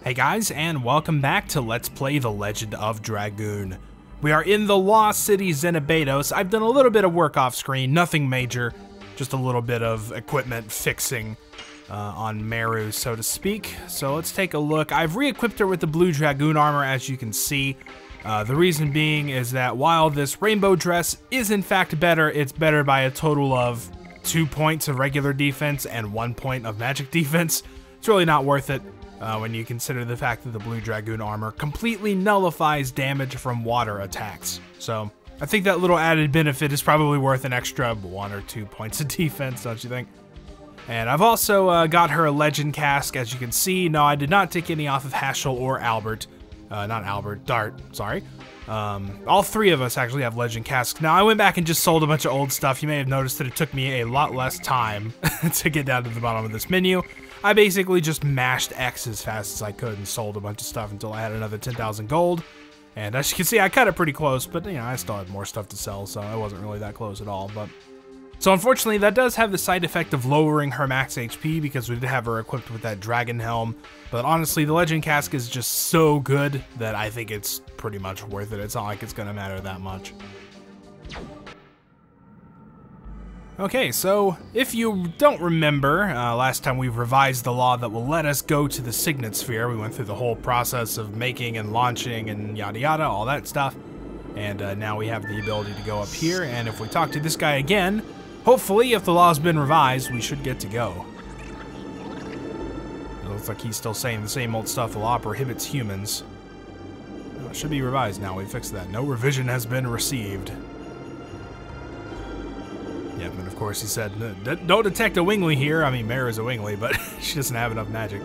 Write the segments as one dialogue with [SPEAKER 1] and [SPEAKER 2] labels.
[SPEAKER 1] Hey guys, and welcome back to Let's Play The Legend of Dragoon. We are in the Lost City Xenobados. I've done a little bit of work off screen, nothing major, just a little bit of equipment fixing on Meru, so to speak. So let's take a look. I've re-equipped her with the blue Dragoon armor, as you can see. The reason being is that while this rainbow dress is in fact better, it's better by a total of 2 points of regular defense and 1 point of magic defense. It's really not worth it. When you consider the fact that the blue Dragoon armor completely nullifies damage from water attacks. So I think that little added benefit is probably worth an extra 1 or 2 points of defense, don't you think? And I've also got her a legend cask, as you can see. No, I did not take any off of Haschel or Albert. Dart, sorry. All three of us actually have legend casks. Now, I went back and just sold a bunch of old stuff. You may have noticed that it took me a lot less time to get down to the bottom of this menu. I basically just mashed X as fast as I could and sold a bunch of stuff until I had another 10,000 gold. And as you can see, I cut it pretty close, but you know, I still had more stuff to sell, so I wasn't really that close at all. But so unfortunately, that does have the side effect of lowering her max HP because we did have her equipped with that dragon helm. But honestly, the legend cask is just so good that I think it's pretty much worth it. It's not like it's gonna matter that much. Okay, so if you don't remember, last time we revised the law that will let us go to the Signet Sphere. We went through the whole process of making and launching and yada yada, all that stuff. And now we have the ability to go up here, and if we talk to this guy again, hopefully, if the law's been revised, we should get to go. It looks like he's still saying the same old stuff. The law prohibits humans. Well, it should be revised now. We fixed that. No revision has been received. Yeah, and of course he said, don't detect a Wingly here. I mean, Mare is a Wingly, but she doesn't have enough magic.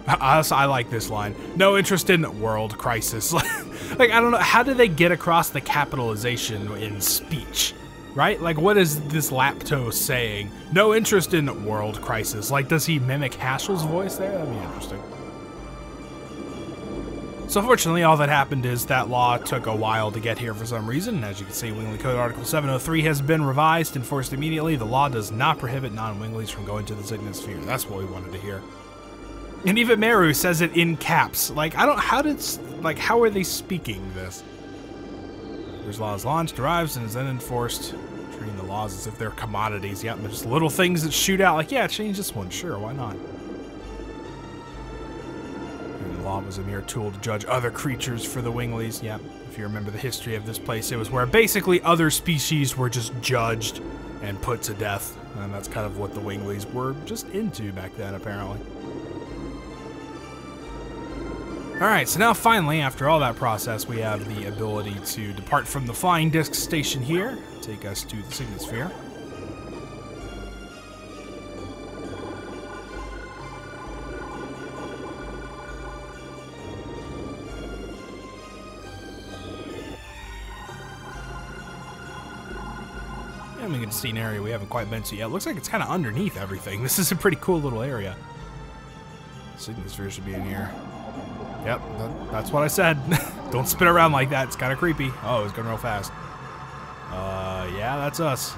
[SPEAKER 1] I like this line. No interest in world crisis. Like, I don't know, how do they get across the capitalization in speech? Right? Like, what is this Lapto saying? No interest in world crisis. Like, does he mimic Haschel's voice there? That'd be interesting. So fortunately, all that happened is that law took a while to get here for some reason. As you can see, Wingly Code Article 703 has been revised, enforced immediately. The law does not prohibit non-Winglies from going to the Signet Sphere. That's what we wanted to hear. And even Meru says it in caps. Like, how are they speaking this? There's laws launched, arrives, and is then enforced. Treating the laws as if they're commodities. Yep, there's little things that shoot out. Like, yeah, change this one. Sure, why not? And the law was a mere tool to judge other creatures for the Winglies. Yep, if you remember the history of this place, it was where basically other species were just judged and put to death. And that's kind of what the Winglies were just into back then, apparently. Alright, so now finally, after all that process, we have the ability to depart from the flying disc station here, take us to the Signet Sphere. And we can see an area we haven't quite been to yet. It looks like it's kind of underneath everything. This is a pretty cool little area. Signet Sphere should be in here. Yep, that's what I said. Don't spin around like that, it's kind of creepy. Oh, it's going real fast. Yeah, that's us.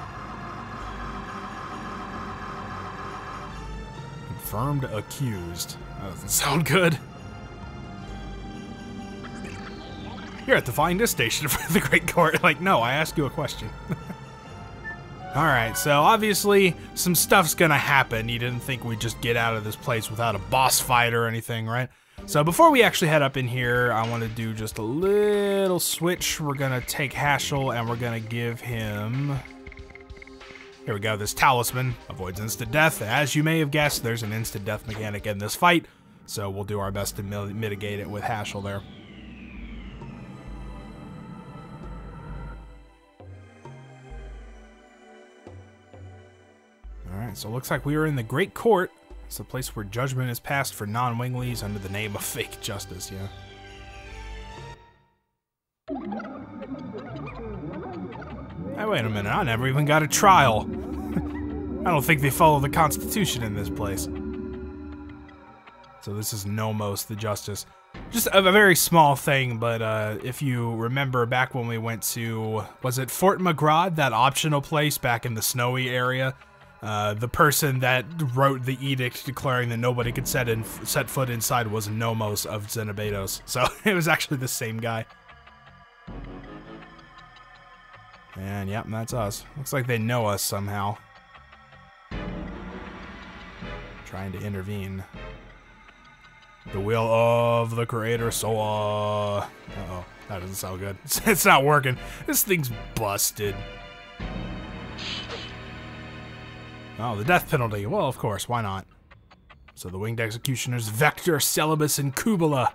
[SPEAKER 1] Confirmed accused. That doesn't sound good. You're at the flying disc station for the Great Court. Like, no, I asked you a question. Alright, so obviously some stuff's gonna happen. You didn't think we'd just get out of this place without a boss fight or anything, right? So before we actually head up in here, I want to do just a little switch. We're going to take Haschel and we're going to give him... Here we go, this talisman avoids instant death. As you may have guessed, there's an instant death mechanic in this fight, so we'll do our best to mitigate it with Haschel there. Alright, so it looks like we are in the Great Court. It's the place where judgment is passed for non-Winglies under the name of fake justice, yeah. Hey, wait a minute, I never even got a trial. I don't think they follow the Constitution in this place. So this is Nomos the Justice. Just a very small thing, but if you remember back when we went to, was it Fort Magrad, that optional place back in the snowy area? The person that wrote the edict declaring that nobody could set foot inside was Nomos of Xenobados. So it was actually the same guy. And yep, that's us. Looks like they know us somehow. Trying to intervene. The will of the creator, so uh-oh, that doesn't sound good. It's not working. This thing's busted. Oh, the death penalty. Well, of course, why not? So the winged executioners, Vector, Celibus, and Kubala.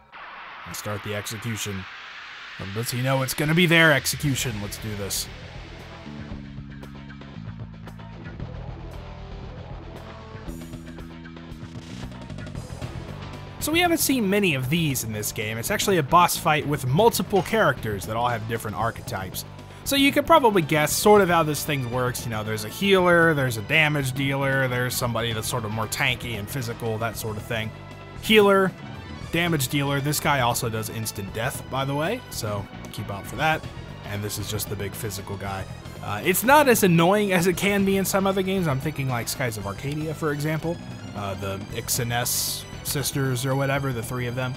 [SPEAKER 1] Let's start the execution. Let's you know it's gonna be their execution. Let's do this. So we haven't seen many of these in this game. It's actually a boss fight with multiple characters that all have different archetypes. So you could probably guess sort of how this thing works. You know, there's a healer, there's a damage dealer, there's somebody that's sort of more tanky and physical, that sort of thing. Healer, damage dealer. This guy also does instant death, by the way, so keep out for that. And this is just the big physical guy. It's not as annoying as it can be in some other games. I'm thinking like Skies of Arcadia, for example. The Ixanes sisters or whatever, the three of them.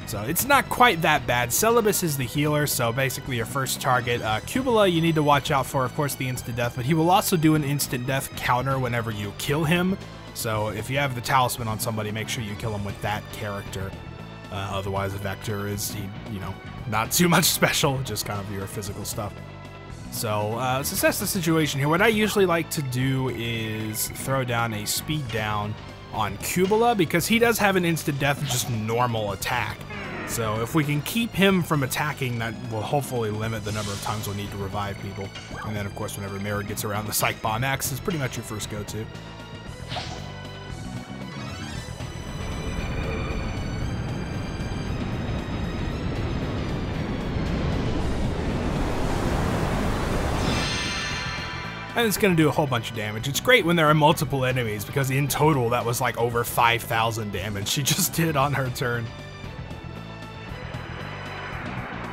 [SPEAKER 1] So it's not quite that bad. Celibus is the healer, so basically your first target. Kubala you need to watch out for, of course, the instant death, but he will also do an instant death counter whenever you kill him. So if you have the talisman on somebody, make sure you kill him with that character. Otherwise, Vector is, you know, not too much special, just kind of your physical stuff. So, to assess the situation here, what I usually like to do is throw down a speed down on Kubala, because he does have an instant death, just normal attack. So if we can keep him from attacking, that will hopefully limit the number of times we'll need to revive people. And then, of course, whenever Mirror gets around, the Psych Bomb X is pretty much your first go-to. And it's going to do a whole bunch of damage. It's great when there are multiple enemies, because in total that was like over 5,000 damage she just did on her turn.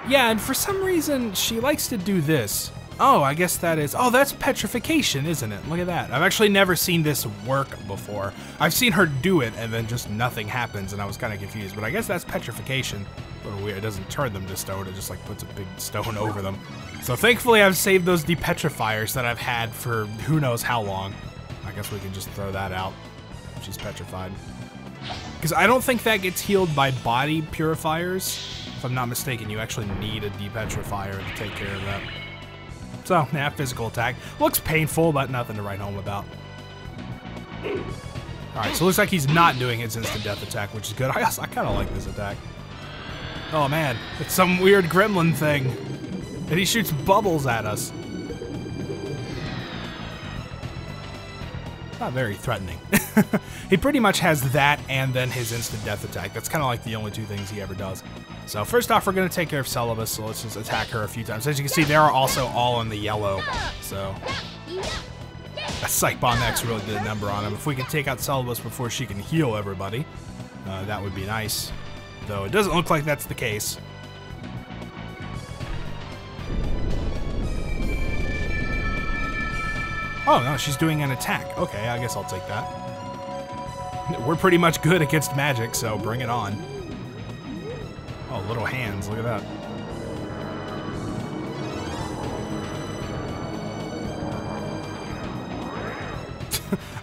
[SPEAKER 1] Yeah, and for some reason she likes to do this. Oh, I guess that is... Oh, that's petrification, isn't it? Look at that. I've actually never seen this work before. I've seen her do it and then just nothing happens, and I was kind of confused. But I guess that's petrification. A little weird. It doesn't turn them to stone. It just like puts a big stone over them. So thankfully I've saved those Depetrifiers that I've had for who knows how long. I guess we can just throw that out. She's petrified. Because I don't think that gets healed by body purifiers. If I'm not mistaken, you actually need a Depetrifier to take care of that. So, yeah, physical attack. Looks painful, but nothing to write home about. Alright, so it looks like he's not doing his instant death attack, which is good. I kind of like this attack. Oh man, it's some weird gremlin thing. And he shoots bubbles at us. Not very threatening. He pretty much has that and then his instant death attack. That's kind of like the only two things he ever does. So first off, we're going to take care of Celibus, so let's just attack her a few times. As you can see, they are also all in the yellow. So that Psych Bomb X really did a number on him. If we can take out Celibus before she can heal everybody, that would be nice. Though it doesn't look like that's the case. Oh, no, she's doing an attack. Okay, I guess I'll take that. We're pretty much good against magic, so bring it on. Oh, little hands, look at that.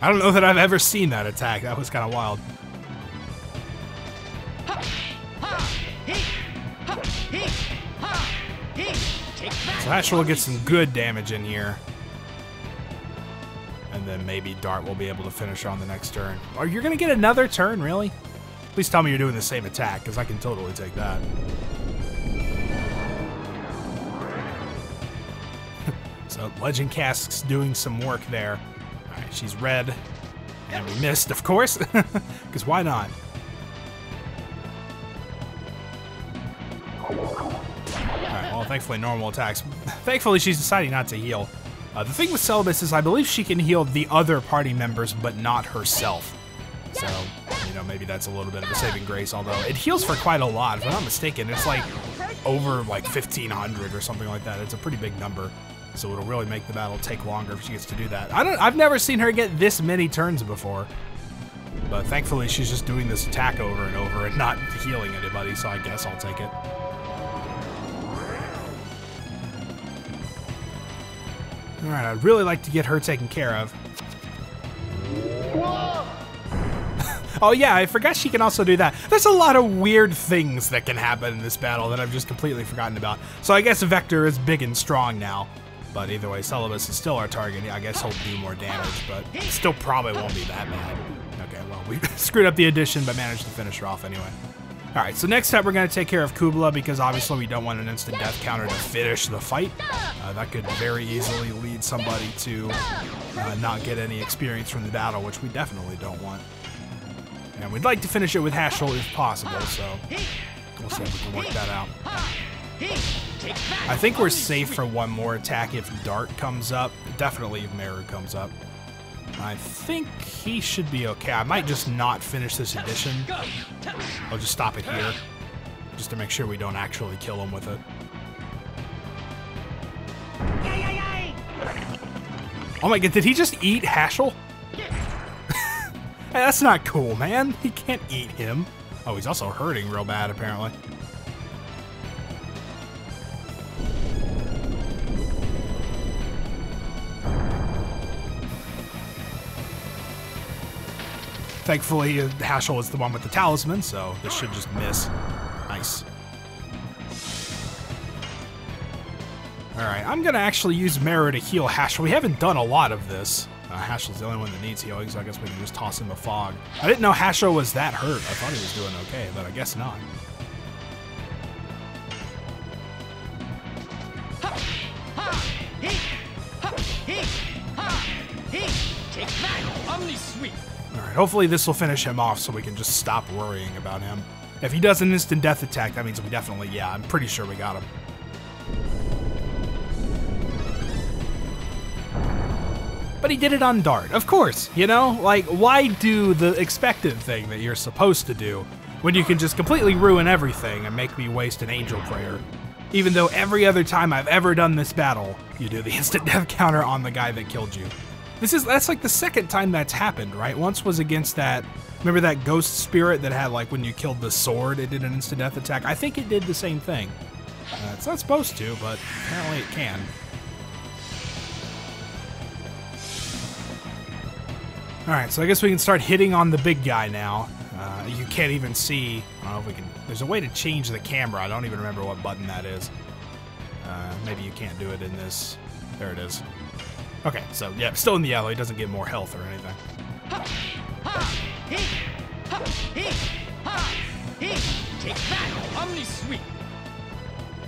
[SPEAKER 1] I don't know that I've ever seen that attack. That was kind of wild. So Ashra will get some good damage in here. And then maybe Dart will be able to finish her on the next turn. Oh, you're going to get another turn, really? Please tell me you're doing the same attack, because I can totally take that. So Legend Cask's doing some work there. Alright, she's red. And we missed, of course. Because why not? Alright, well, thankfully normal attacks. Thankfully she's deciding not to heal. The thing with Celibus is I believe she can heal the other party members, but not herself. So, you know, maybe that's a little bit of a saving grace, although it heals for quite a lot. If I'm not mistaken, it's like over like 1,500 or something like that. It's a pretty big number. So it'll really make the battle take longer if she gets to do that. I've never seen her get this many turns before. But thankfully she's just doing this attack over and over and not healing anybody, so I guess I'll take it. Alright, I'd really like to get her taken care of. Oh yeah, I forgot she can also do that. There's a lot of weird things that can happen in this battle that I've just completely forgotten about. So I guess Vector is big and strong now. But either way, Celibus is still our target. I guess he'll do more damage, but still probably won't be that bad. Okay, well, we screwed up the addition, but managed to finish her off anyway. Alright, so next up we're going to take care of Kubla, because obviously we don't want an instant death counter to finish the fight. That could very easily lead somebody to not get any experience from the battle, which we definitely don't want. And we'd like to finish it with Hashel if possible, so we'll see if we can work that out. I think we're safe for one more attack if Dart comes up. Definitely if Meru comes up. I think he should be okay. I might just not finish this edition. I'll just stop it here, just to make sure we don't actually kill him with it. Oh my god, did he just eat Hashel? Hey, that's not cool, man. He can't eat him. Oh, he's also hurting real bad, apparently. Thankfully, Hashel is the one with the talisman, so this should just miss. Nice. Alright, I'm gonna actually use Meru to heal Hashel. We haven't done a lot of this. Hashel's the only one that needs healing, so I guess we can just toss him a fog. I didn't know Hashel was that hurt. I thought he was doing okay, but I guess not. Alright, hopefully this will finish him off so we can just stop worrying about him. If he does an instant death attack, that means we definitely, yeah, I'm pretty sure we got him. But he did it on Dart, of course, you know? Like, why do the expected thing that you're supposed to do when you can just completely ruin everything and make me waste an angel prayer? Even though every other time I've ever done this battle, you do the instant death counter on the guy that killed you. That's like the second time that's happened, right? Once was against that, remember that ghost spirit that had, like, when you killed the sword, it did an instant death attack? I think it did the same thing. It's not supposed to, but apparently it can. Alright, so I guess we can start hitting on the big guy now. You can't even see, I don't know if we can, there's a way to change the camera, I don't even remember what button that is. Maybe you can't do it in this, there it is. Okay, so yeah, still in the yellow, he doesn't get more health or anything.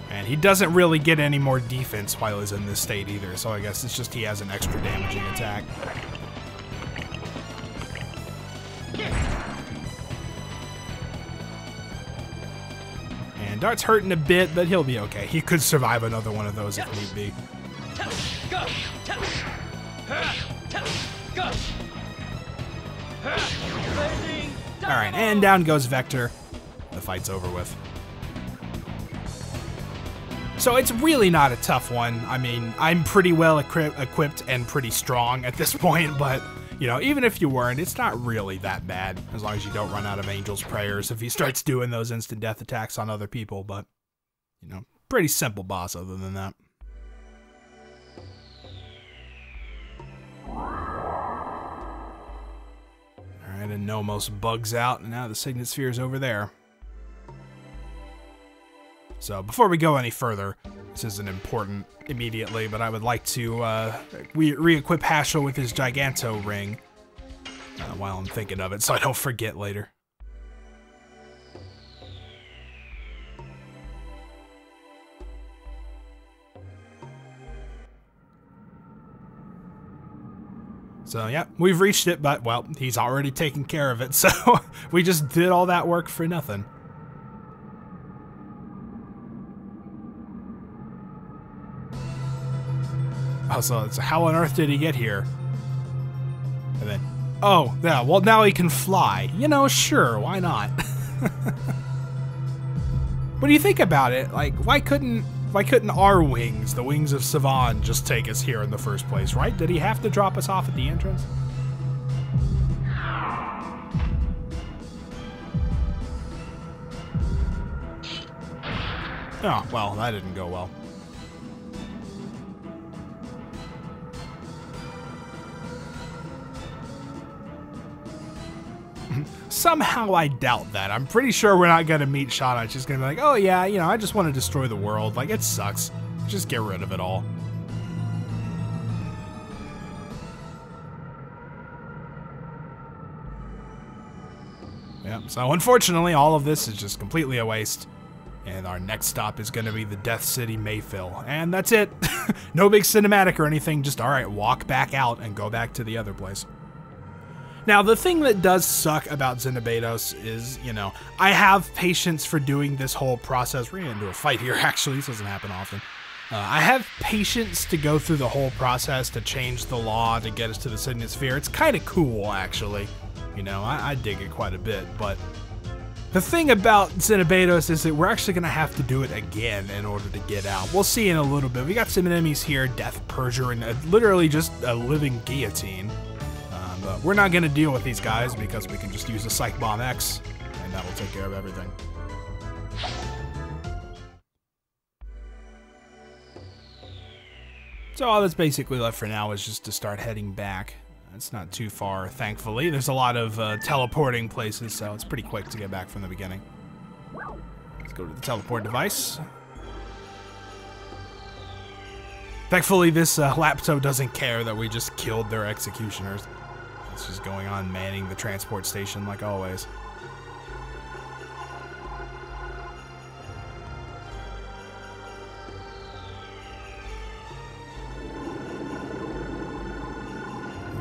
[SPEAKER 1] And he doesn't really get any more defense while he's in this state either, so I guess it's just he has an extra damaging attack. And Dart's hurting a bit, but he'll be okay. He could survive another one of those if need be. Alright, and down goes Vector. The fight's over with. So it's really not a tough one. I mean, I'm pretty well equipped and pretty strong at this point, but, you know, even if you weren't, it's not really that bad, as long as you don't run out of Angel's Prayers if he starts doing those instant death attacks on other people, but, you know, pretty simple boss other than that. Alright, and Nomos bugs out, and now the Signet Sphere is over there. So, before we go any further, this isn't important immediately, but I would like to re-equip Hashel with his Giganto ring while I'm thinking of it, so I don't forget later. So, yeah, we've reached it, but, well, he's already taken care of it, so we just did all that work for nothing. Oh, so it's how on earth did he get here? And then, oh, yeah, well, now he can fly. You know, sure, why not? What do you think about it? Like, why couldn't Why couldn't our wings, the wings of Savan, just take us here in the first place, right? Did he have to drop us off at the entrance? Oh, well, that didn't go well. Somehow I doubt that. I'm pretty sure we're not going to meet Shauna. It's just going to be like, oh yeah, you know, I just want to destroy the world. Like, it sucks. Just get rid of it all. Yeah, so unfortunately, all of this is just completely a waste. And our next stop is going to be the Death City Mayfill. And that's it. No big cinematic or anything. Just, all right, walk back out and go back to the other place. Now, the thing that does suck about Xenobados is, you know, I have patience for doing this whole process. We're going to do a fight here, actually. This doesn't happen often. I have patience to go through the whole process to change the law to get us to the Signet Sphere. It's kind of cool, actually. You know, I dig it quite a bit, but the thing about Xenobados is that we're actually going to have to do it again in order to get out. We'll see in a little bit. We got some enemies here, Death Purger, and literally just a living guillotine. But we're not going to deal with these guys because we can just use a Psych Bomb X, and that will take care of everything. So all that's basically left for now is just to start heading back. It's not too far, thankfully. There's a lot of teleporting places, so it's pretty quick to get back from the beginning. Let's go to the teleport device. Thankfully, this laptop doesn't care that we just killed their executioners. It's just going on manning the transport station like always.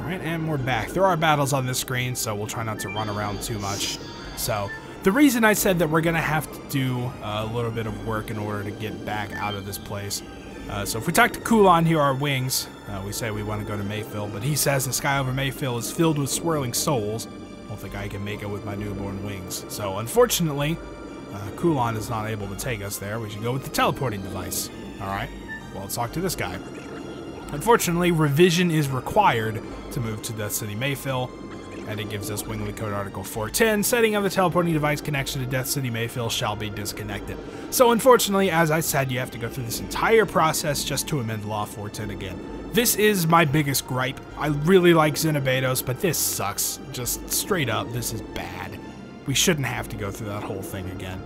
[SPEAKER 1] Alright, and we're back. There are battles on this screen, so we'll try not to run around too much. So, the reason I said that we're going to have to do a little bit of work in order to get back out of this place. So if we talk to Kulon here, our wings, we say we want to go to Mayfill, but he says the sky over Mayfill is filled with swirling souls. I don't think I can make it with my newborn wings. So unfortunately, Kulon is not able to take us there. We should go with the teleporting device. Alright, well, let's talk to this guy. Unfortunately, revision is required to move to Death City Mayfill, and it gives us Wingly Code Article 410, setting of the teleporting device connection to Death City Mayfill shall be disconnected. So unfortunately, as I said, you have to go through this entire process just to amend Law 410 again. This is my biggest gripe. I really like Xenobados, but this sucks. Just straight up, this is bad. We shouldn't have to go through that whole thing again.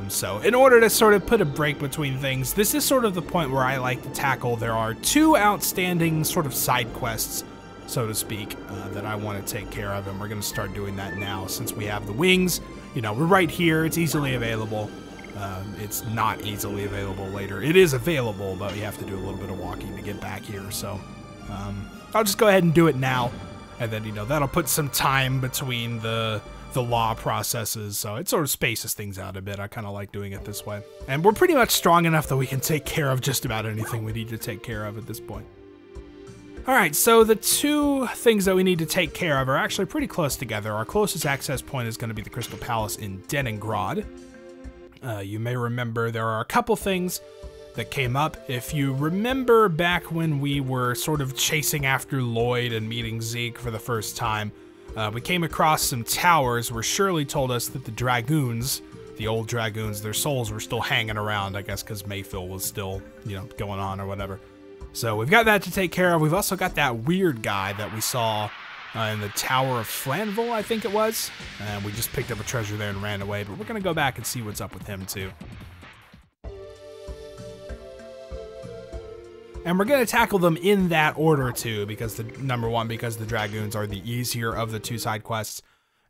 [SPEAKER 1] So in order to sort of put a break between things, this is sort of the point where I like to tackle. There are two outstanding sort of side quests, so to speak, that I want to take care of, and we're going to start doing that now since we have the wings. You know, we're right here. It's easily available. It's not easily available later. It is available, but you have to do a little bit of walking to get back here, so I'll just go ahead and do it now, and then, you know, that'll put some time between the law processes, so it sort of spaces things out a bit. I kind of like doing it this way. And we're pretty much strong enough that we can take care of just about anything we need to take care of at this point. Alright, so the two things that we need to take care of are actually pretty close together. Our closest access point is going to be the Crystal Palace in Deningrad. You may remember there are a couple things that came up. If you remember back when we were sort of chasing after Lloyd and meeting Zeke for the first time, we came across some towers where Shirley told us that the Dragoons, the old Dragoons, their souls were still hanging around, I guess because Mayfill was still, you know, going on or whatever. So we've got that to take care of. We've also got that weird guy that we saw in the Tower of Flanville, I think it was. And we just picked up a treasure there and ran away, but we're going to go back and see what's up with him too. And we're going to tackle them in that order too, because number one, because the Dragoons are the easier of the two side quests,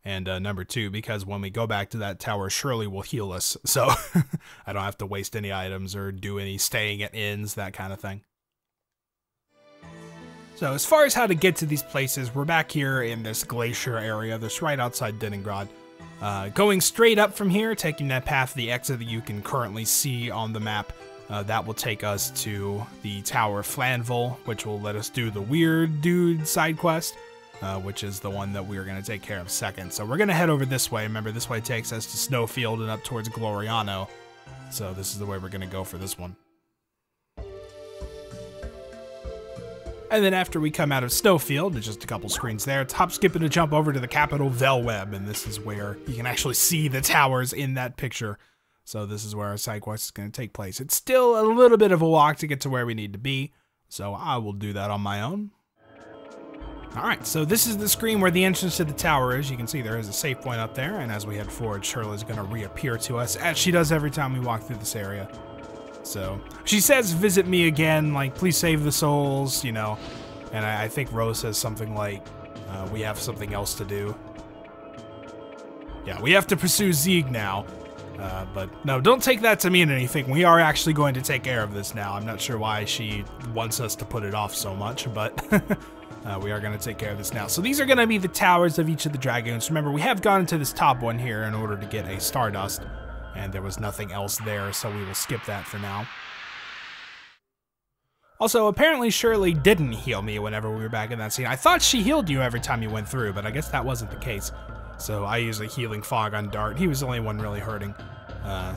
[SPEAKER 1] and number two, because when we go back to that tower, Shirley will heal us, so I don't have to waste any items or do any staying at inns, that kind of thing. So as far as how to get to these places, we're back here in this glacier area that's right outside Deningrad. Going straight up from here, taking that path, the exit that you can currently see on the map, that will take us to the Tower of Flanville, which will let us do the weird dude side quest, which is the one that we're going to take care of second. So we're going to head over this way. Remember, this way takes us to Snowfield and up towards Gloriano. So this is the way we're going to go for this one. And then after we come out of Snowfield, there's just a couple screens there, it's hop, skip, and a jump over to the capital, Velweb, and this is where you can actually see the towers in that picture. So this is where our side quest is going to take place. It's still a little bit of a walk to get to where we need to be, so I will do that on my own. Alright, so this is the screen where the entrance to the tower is. You can see there is a save point up there, and as we head forward, Shirley's going to reappear to us, as she does every time we walk through this area. So, she says, visit me again, like, please save the souls, you know, and I think Rose says something like, we have something else to do. Yeah, we have to pursue Zieg now, but no, don't take that to mean anything. We are actually going to take care of this now. I'm not sure why she wants us to put it off so much, but we are going to take care of this now. So these are going to be the towers of each of the Dragoons. Remember, we have gone into this top one here in order to get a Stardust, and there was nothing else there, so we will skip that for now. Also, apparently Shirley didn't heal me whenever we were back in that scene. I thought she healed you every time you went through, but I guess that wasn't the case. So I used a healing fog on Dart. He was the only one really hurting.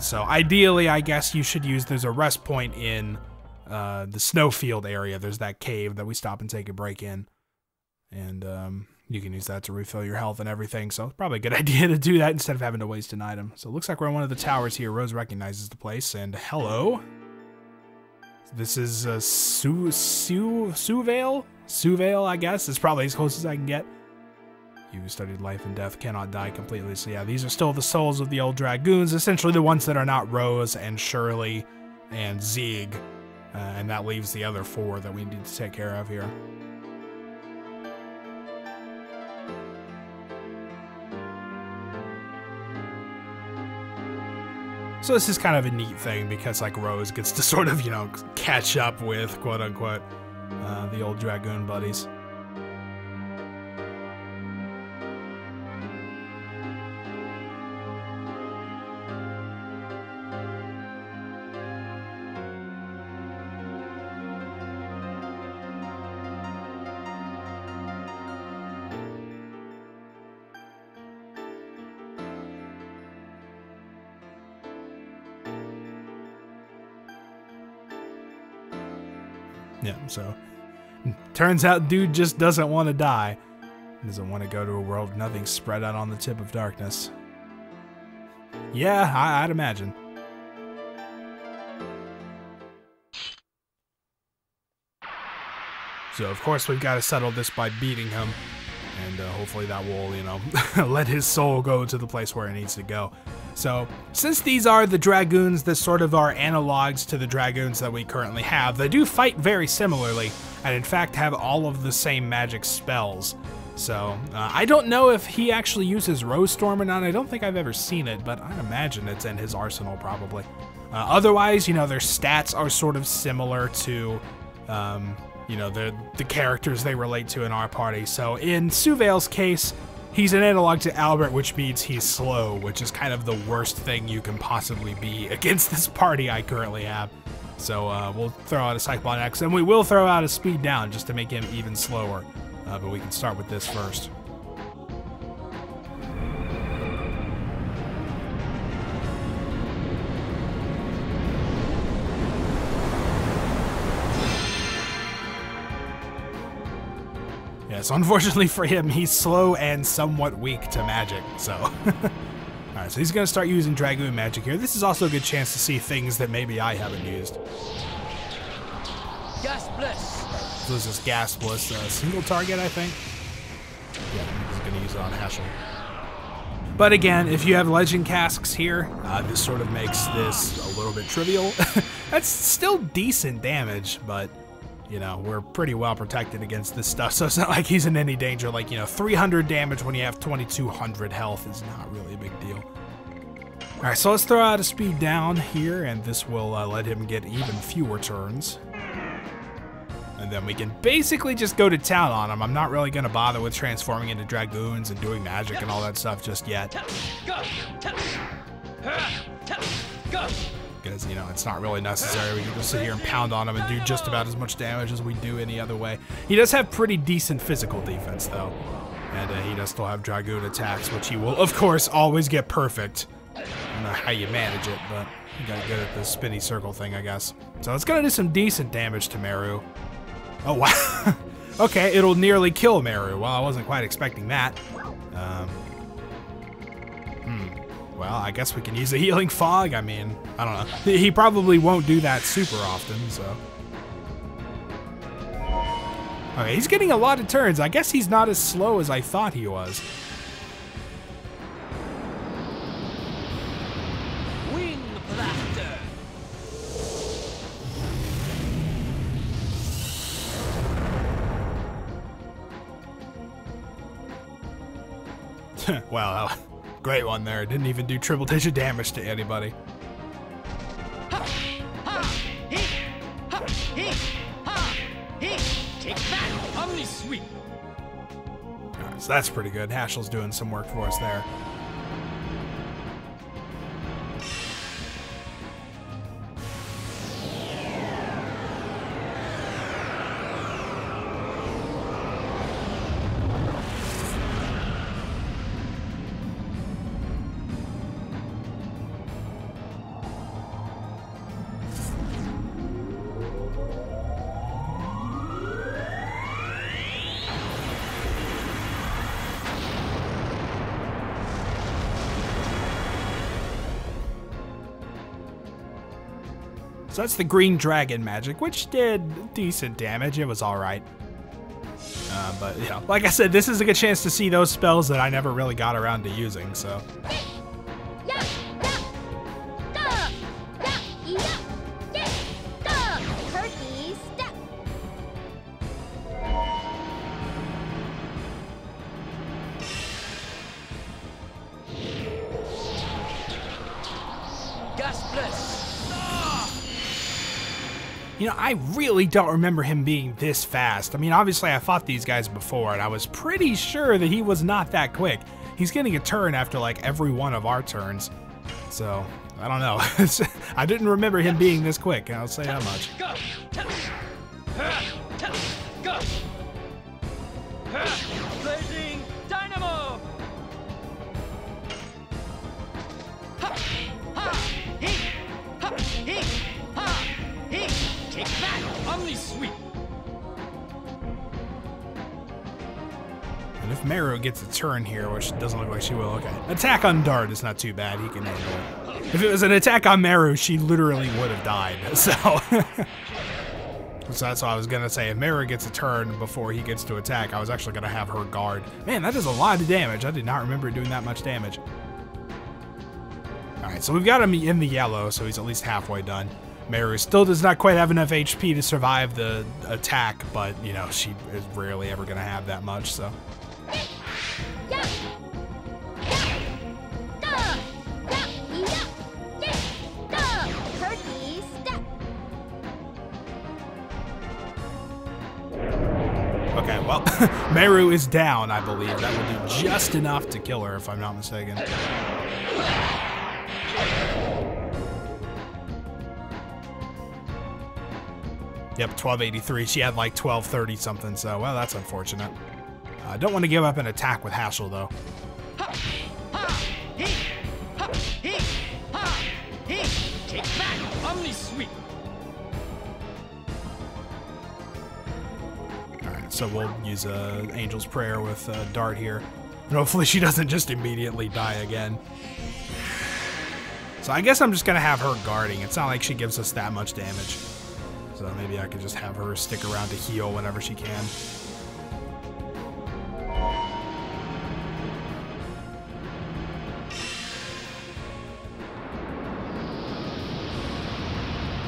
[SPEAKER 1] So ideally, I guess you should use, there's a rest point in the Snowfield area. There's that cave that we stop and take a break in. And you can use that to refill your health and everything. So it's probably a good idea to do that instead of having to waste an item. So it looks like we're on one of the towers here. Rose recognizes the place. And hello. This is Suvale? Suvale, I guess. It's probably as close as I can get. You who studied life and death cannot die completely. So yeah, these are still the souls of the old Dragoons. Essentially the ones that are not Rose and Shirley and Zieg. And that leaves the other 4 that we need to take care of here. So this is kind of a neat thing because like Rose gets to sort of, you know, catch up with, quote unquote, the old Dragoon buddies. Yeah, so turns out dude just doesn't want to die. He doesn't want to go to a world with nothing spread out on the tip of darkness. Yeah, I'd imagine. So of course we've got to settle this by beating him. And hopefully that will, you know, let his soul go to the place where it needs to go. So, since these are the Dragoons that sort of are analogs to the Dragoons that we currently have, they do fight very similarly, and in fact have all of the same magic spells. So, I don't know if he actually uses Rose Storm or not. I don't think I've ever seen it, but I imagine it's in his arsenal probably. Otherwise, you know, their stats are sort of similar to, you know, the characters they relate to in our party. So, in Suvale's case, he's an analog to Albert, which means he's slow, which is kind of the worst thing you can possibly be against this party I currently have. So we'll throw out a Psych Ball next, and we will throw out a Speed Down just to make him even slower. But we can start with this first. So unfortunately for him, he's slow and somewhat weak to magic, so. Alright, so he's going to start using Dragoon magic here. This is also a good chance to see things that maybe I haven't used.
[SPEAKER 2] Gas Bliss!
[SPEAKER 1] So this is Gas Bliss, single target, I think? Yeah, he's going to use it on Heschel. But again, if you have Legend Casks here, this sort of makes this a little bit trivial. That's still decent damage, but you know, we're pretty well protected against this stuff, so it's not like he's in any danger. Like, you know, 300 damage when you have 2200 health is not really a big deal. Alright, so let's throw out a Speed Down here, and this will let him get even fewer turns. And then we can basically just go to town on him. I'm not really going to bother with transforming into Dragoons and doing magic and all that stuff just yet. Because, you know, it's not really necessary. We can just sit here and pound on him and do just about as much damage as we do any other way. He does have pretty decent physical defense, though. And he does still have Dragoon attacks, which he will, of course, always get perfect. I don't know how you manage it, but you gotta get at the spinny circle thing, I guess. So it's gonna do some decent damage to Meru. Oh, wow. Okay, it'll nearly kill Meru. Well, I wasn't quite expecting that. Well, I guess we can use a healing fog. I mean, I don't know. He probably won't do that super often, so. Okay, he's getting a lot of turns. I guess he's not as slow as I thought he was.
[SPEAKER 2] Wing blaster.
[SPEAKER 1] Wow, great one there. Didn't even do triple digit damage to anybody.
[SPEAKER 2] Take that, Omni Sweep.
[SPEAKER 1] Alright, so that's pretty good. Hashel's doing some work for us there. So that's the green dragon magic, which did decent damage. It was all right. But, you know, like I said, this is a good chance to see those spells that I never really got around to using, so. You know, I really don't remember him being this fast. I mean, obviously I fought these guys before, and I was pretty sure that he was not that quick. He's getting a turn after, like, every one of our turns. So, I don't know. I didn't remember him being this quick, I'll say that much.
[SPEAKER 2] Blazing Dynamo! Take that, Omni Sweep.
[SPEAKER 1] And if Meru gets a turn here, which doesn't look like she will, okay. Attack on Dart is not too bad, he can handle it. If it was an attack on Meru, she literally would have died, so. So that's what I was gonna say. If Meru gets a turn before he gets to attack, I was actually gonna have her guard. Man, that does a lot of damage. I did not remember doing that much damage. Alright, so we've got him in the yellow, so he's at least halfway done. Meru still does not quite have enough HP to survive the attack, but, you know, she is rarely ever going to have that much, so. Okay, well, Meru is down, I believe. That will do just enough to kill her, if I'm not mistaken. Yep, 1283. She had like 1230 something, so, well, that's unfortunate. I don't want to give up an attack with Hashel, though.
[SPEAKER 2] Take that, Omni Sweep.
[SPEAKER 1] Alright, so we'll use Angel's Prayer with Dart here. And hopefully she doesn't just immediately die again. So I guess I'm just going to have her guarding. It's not like she gives us that much damage. So maybe I could just have her stick around to heal whenever she can.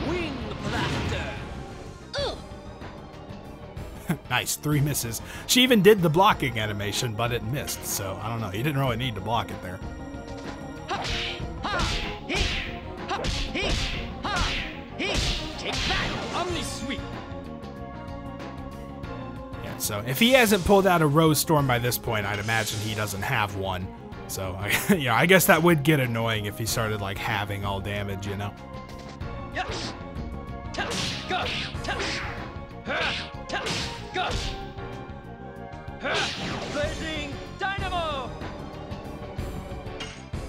[SPEAKER 2] Wing blaster.
[SPEAKER 1] Nice, 3 misses. She even did the blocking animation, but it missed. So I don't know. You didn't really need to block it there.
[SPEAKER 2] Take that, Omni Sweep.
[SPEAKER 1] Yeah, so if he hasn't pulled out a Rose Storm by this point, I'd imagine he doesn't have one. So, you know, I guess that would get annoying if he started, like, having all damage, you know?
[SPEAKER 2] Yes. Go. Go. Blazing Dynamo.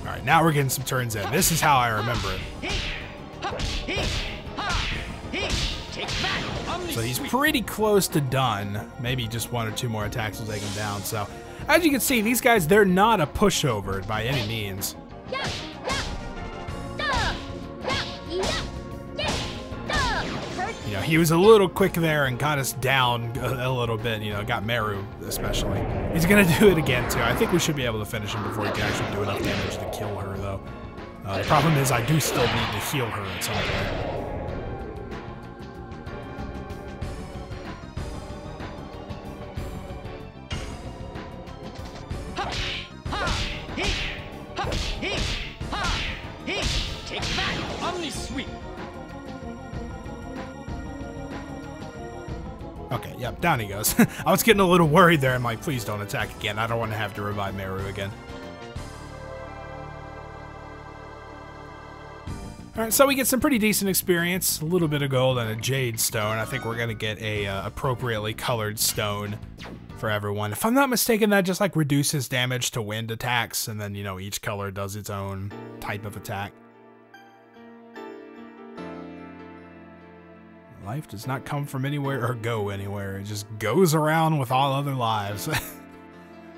[SPEAKER 1] Alright, now we're getting some turns in. This is how I remember it.
[SPEAKER 2] Take that.
[SPEAKER 1] So he's pretty close to done. Maybe just 1 or 2 more attacks will take him down. So as you can see, these guys, they're not a pushover by any means. You know, he was a little quick there and got us down a little bit, you know, got Meru especially. He's gonna do it again too. I think we should be able to finish him before he can actually do enough damage to kill her though. The problem is I do still need to heal her at some point.
[SPEAKER 2] Take that. Omni sweep.
[SPEAKER 1] Okay, yep, down he goes. I was getting a little worried there. I'm like, please don't attack again. I don't want to have to revive Meru again. Alright, so we get some pretty decent experience. A little bit of gold and a jade stone. I think we're going to get a appropriately colored stone for everyone. If I'm not mistaken, that just like reduces damage to wind attacks. And then, you know, each color does its own type of attack. Life does not come from anywhere or go anywhere. It just goes around with all other lives.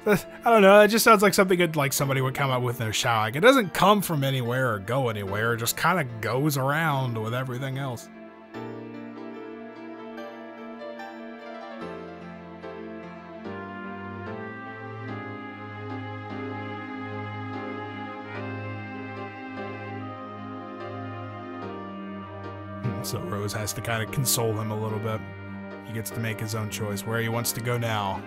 [SPEAKER 1] I don't know, it just sounds like something that like somebody would come up with in a shower. Like, it doesn't come from anywhere or go anywhere. It just kind of goes around with everything else. So Rose has to kind of console him a little bit. He gets to make his own choice where he wants to go now.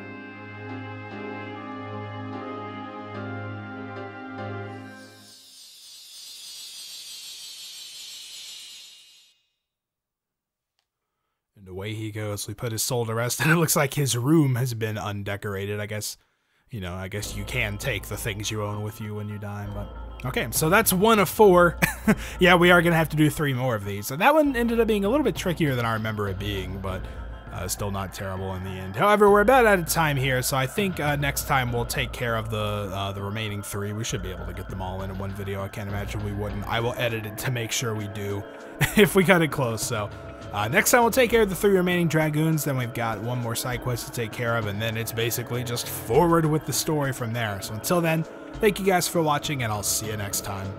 [SPEAKER 1] And away he goes. We put his soul to rest, and it looks like his room has been undecorated. I guess, you know, I guess you can take the things you own with you when you die, but... Okay, so that's 1 of 4. Yeah, we are going to have to do 3 more of these. So that one ended up being a little bit trickier than I remember it being, but still not terrible in the end. However, we're about out of time here, so I think next time we'll take care of the remaining 3. We should be able to get them all in one video. I can't imagine we wouldn't. I will edit it to make sure we do if we cut it close. So next time we'll take care of the 3 remaining Dragoons, then we've got 1 more side quest to take care of, and then it's basically just forward with the story from there. So until then, thank you guys for watching, and I'll see you next time.